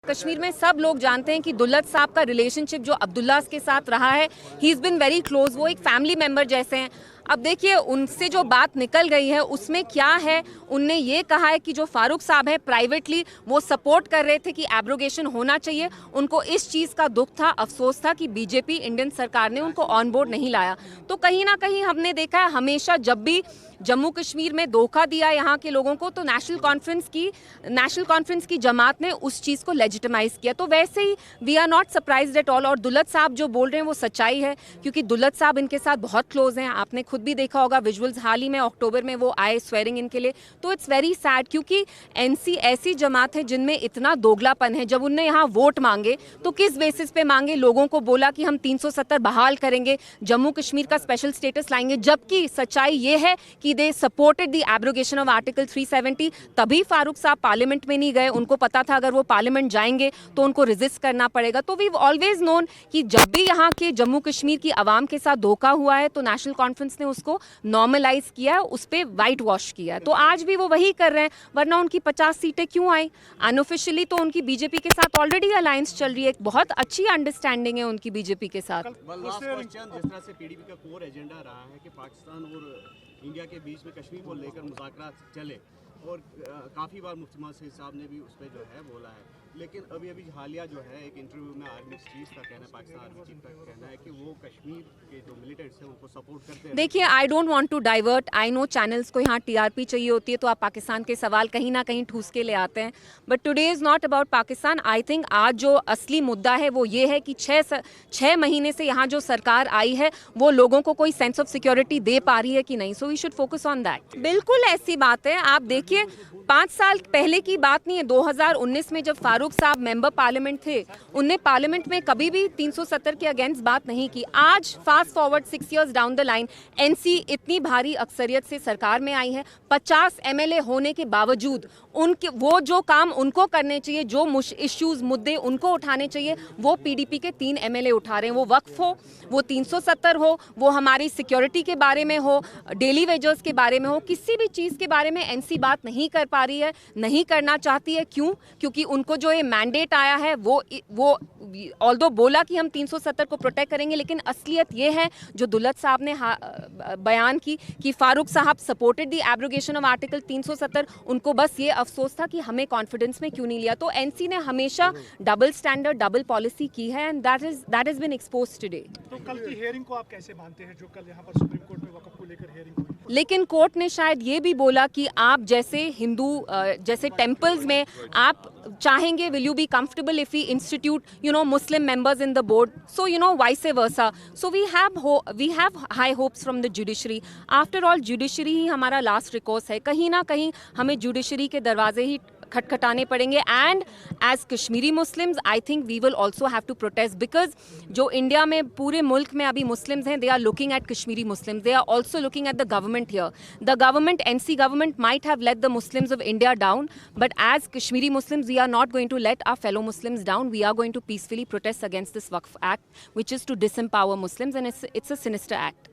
कश्मीर में सब लोग जानते हैं कि दुल्लत साहब का रिलेशनशिप जो अब्दुल्ला के साथ रहा है, he is been very close, वो एक फैमिली मेंबर जैसे हैं। अब देखिए उनसे जो बात निकल गई है उसमें क्या है, उनने ये कहा है कि जो फारूक साहब है प्राइवेटली वो सपोर्ट कर रहे थे कि एब्रोगेशन होना चाहिए। उनको इस चीज़ का दुख था, अफसोस था कि बीजेपी इंडियन सरकार ने उनको ऑन बोर्ड नहीं लाया। तो कहीं ना कहीं हमने देखा है हमेशा जब भी जम्मू कश्मीर में धोखा दिया यहाँ के लोगों को, तो नेशनल कॉन्फ्रेंस की जमात ने उस चीज़ को लेजिटिमाइज किया। तो वैसे ही we are not surprised at all. और दुल्लत साहब जो बोल रहे हैं वो सच्चाई है, क्योंकि दुल्लत साहब इनके साथ बहुत क्लोज हैं। आपने खुद भी देखा होगा विजुअल्स, हाल ही में अक्टूबर में वो आए स्वेरिंग इन के लिए। तो इट्स वेरी सैड, क्योंकि एनसी ऐसी जमात है जिनमें इतना दोगलापन है। जब उनने यहाँ वोट मांगे तो किस बेसिस पे मांगे? लोगों को बोला कि हम 370 बहाल करेंगे, जम्मू कश्मीर का स्पेशल स्टेटस लाएंगे, जबकि सच्चाई ये है कि they supported the abrogation of article 370। तभी फारूक साहब पार्लियामेंट में नहीं गए। उनको पता था अगर वो पार्लियामेंट जाएंगे तो उनको रेजिस्ट करना पड़ेगा। तो वी ऑलवेज नोन कि जब भी यहाँ के जम्मू कश्मीर की आवाम के साथ धोखा हुआ है तो नेशनल कॉन्फ्रेंस ने उसको नॉर्मलाइज किया है, उस पर वाइट वॉश किया है। तो आज भी वो वही कर रहे हैं, वरना उनकी 50 सीटें क्यों आई? अनऑफिशियली तो उनकी बीजेपी के साथ ऑलरेडी अलायंस चल रही है, एक बहुत अच्छी अंडरस्टैंडिंग है उनकी बीजेपी के साथ। जिस तरह से पीडीपी का कोर एजेंडा रहा है कि पाकिस्तान और इंडिया के बीच में कश्मीर को लेकर मुज़ाकरात चले, और काफ़ी बार मुफ्ती मोहम्मद साहब ने भी उस पर जो है बोला है, लेकिन अभी हालिया जो है एक इंटरव्यू में आर्मी चीफ का कहना है, पाकिस्तान आर्मी चीफ का कहना है कि वो कश्मीर के जो मिलिटेंट्स हैं उनको सपोर्ट करते हैं। देखिए, I don't want to divert, I know channels को यहाँ टीआरपी चाहिए होती है, तो आप पाकिस्तान के सवाल कहीं ना कहीं ठूस के ले आते हैं। But today is not about Pakistan. I think आज जो असली मुद्दा है वो ये है कि 6 महीने से यहाँ जो सरकार आई है वो लोगों को कोई सेंस ऑफ सिक्योरिटी दे पा रही है कि नहीं। So we should focus on that. बिल्कुल ऐसी बात है। आप देखिए 5 साल पहले की बात नहीं है, 2019 में जब फारूक साहब मेंबर पार्लियामेंट थे, उनने पार्लियामेंट में कभी भी 370 के अगेंस्ट बात नहीं की। आज fast forward 6 years down the line, NC इतनी भारी अक्सरियत से सरकार में आई है, 50 एमएलए होने के बावजूद उनके वो जो काम उनको करने चाहिए, जो इश्यूज मुद्दे उनको उठाने चाहिए, वो पीडीपी के 3 एमएलए उठा रहे हैं। वो वक्फ हो, वो 370 हो, वो हमारी सिक्योरिटी के बारे में हो, डेली वेजर्स के बारे में हो, किसी भी चीज़ के बारे में एनसी बात नहीं कर पा रही है, नहीं करना चाहती है। क्यों? क्योंकि उनको जो ये मैंडेट आया है वो ऑल्दो बोला कि हम 370 को प्रोटेक्ट करेंगे, लेकिन असलियत ये है जो दुल्लत साहब ने बयान की कि फारूक साहब supported the abrogation of article 370। उनको बस ये अफसोस था कि हमें कॉन्फिडेंस में क्यों नहीं लिया। तो एनसी ने हमेशा डबल स्टैंडर्ड, डबल पॉलिसी की है, and that is been exposed today. तो कल की हियरिंग को आप कैसे मानते हैं, जो कल यहाँ पर सुप्रीम कोर्ट में वक्फ को लेकर हियरिंग हुई? लेकिन कोर्ट ने शायद ये भी बोला कि आप जैसे हिंदू जैसे टेम्पल्स में आप चाहेंगे, will you be comfortable if we institute Muslim members in the board? So vice versa. So we have high hopes from the judiciary. After all judiciary ही हमारा लास्ट रिकोर्स है। कहीं ना कहीं हमें जुडिशरी के दरवाजे ही खटखटाने पड़ेंगे। And as Kashmiri Muslims I think we will also have to protest, because जो इंडिया में पूरे मुल्क में अभी मुस्लिम्स हैं, they are looking at Kashmiri Muslims, they are also looking at the government here. The government, NC government might have let the Muslims of India down, but as Kashmiri Muslims we are not going to let our fellow Muslims down. We are going to peacefully protest against this Waqf Act, which is to disempower Muslims, and it's a sinister act.